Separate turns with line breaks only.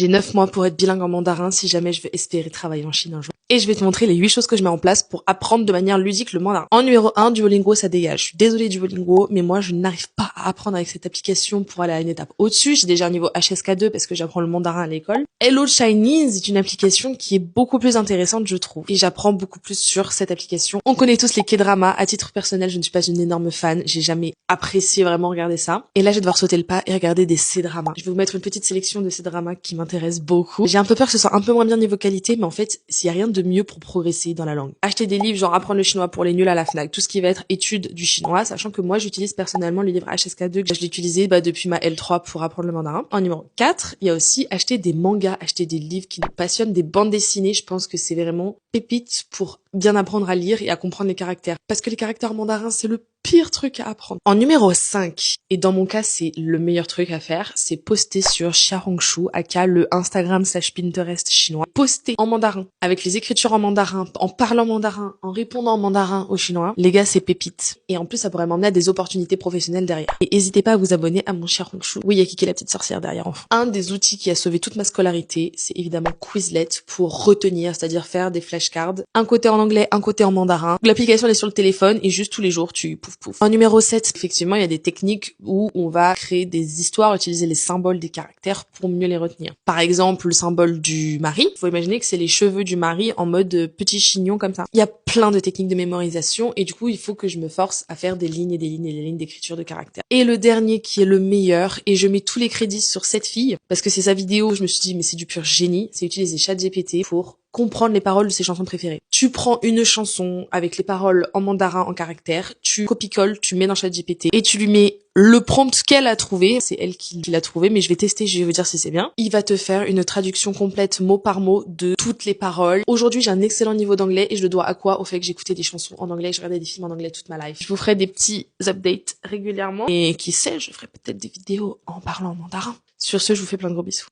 J'ai 9 mois pour être bilingue en mandarin si jamais je veux espérer travailler en Chine un jour. Et je vais te montrer les 8 choses que je mets en place pour apprendre de manière ludique le mandarin. En numéro 1, Duolingo, ça dégage. Je suis désolée Duolingo, mais moi je n'arrive pas à apprendre avec cette application pour aller à une étape au-dessus. J'ai déjà un niveau HSK2 parce que j'apprends le mandarin à l'école. Hello Chinese est une application qui est beaucoup plus intéressante, je trouve. Et j'apprends beaucoup plus sur cette application. On connaît tous les K-dramas. À titre personnel, je ne suis pas une énorme fan. J'ai jamais apprécié vraiment regarder ça. Et là, je vais devoir sauter le pas et regarder des C-dramas. Je vais vous mettre une petite sélection de C-dramas qui m'intéressent beaucoup. J'ai un peu peur que ce soit un peu moins bien niveau qualité, mais en fait, s'il y a rien de mieux pour progresser dans la langue. Acheter des livres, genre apprendre le chinois pour les nuls à la Fnac, tout ce qui va être étude du chinois, sachant que moi, j'utilise personnellement le livre HSK2, que je l'ai utilisé depuis ma L3 pour apprendre le mandarin. En numéro 4, il y a aussi acheter des mangas, acheter des livres qui nous passionnent, des bandes dessinées. Je pense que c'est vraiment pépite pour bien apprendre à lire et à comprendre les caractères. Parce que les caractères mandarins, c'est le pire truc à apprendre. En numéro 5, et dans mon cas, c'est le meilleur truc à faire, c'est poster sur Xiaohongshu, aka le Instagram/Pinterest chinois. Poster en mandarin, avec les écritures en mandarin, en parlant mandarin, en répondant en mandarin aux Chinois. Les gars, c'est pépite. Et en plus, ça pourrait m'emmener à des opportunités professionnelles derrière. Et n'hésitez pas à vous abonner à mon Xiaohongshu. Oui, il y a Kiki la petite sorcière derrière, enfin. Un des outils qui a sauvé toute ma scolarité, c'est évidemment Quizlet pour retenir, c'est-à-dire faire des flashcards. Un côté en anglais, un côté en mandarin. L'application elle est sur le téléphone et juste tous les jours, tu pouf pouf. En numéro 7, effectivement, il y a des techniques où on va créer des histoires, utiliser les symboles des caractères pour mieux les retenir. Par exemple, le symbole du mari. Il faut imaginer que c'est les cheveux du mari en mode petit chignon comme ça. Il y a plein de techniques de mémorisation et du coup, il faut que je me force à faire des lignes et des lignes et des lignes d'écriture de caractères. Et le dernier qui est le meilleur, et je mets tous les crédits sur cette fille, parce que c'est sa vidéo, je me suis dit, mais c'est du pur génie, c'est utiliser ChatGPT pour comprendre les paroles de ses chansons préférées. Tu prends une chanson avec les paroles en mandarin en caractère, tu copie-colles, tu mets dans ChatGPT et tu lui mets le prompt qu'elle a trouvé. C'est elle qui l'a trouvé, mais je vais tester, je vais vous dire si c'est bien. Il va te faire une traduction complète mot par mot de toutes les paroles. Aujourd'hui, j'ai un excellent niveau d'anglais et je le dois à quoi? Au fait que j'écoutais des chansons en anglais, je regardais des films en anglais toute ma life. Je vous ferai des petits updates régulièrement et qui sait, je ferai peut-être des vidéos en parlant en mandarin. Sur ce, je vous fais plein de gros bisous.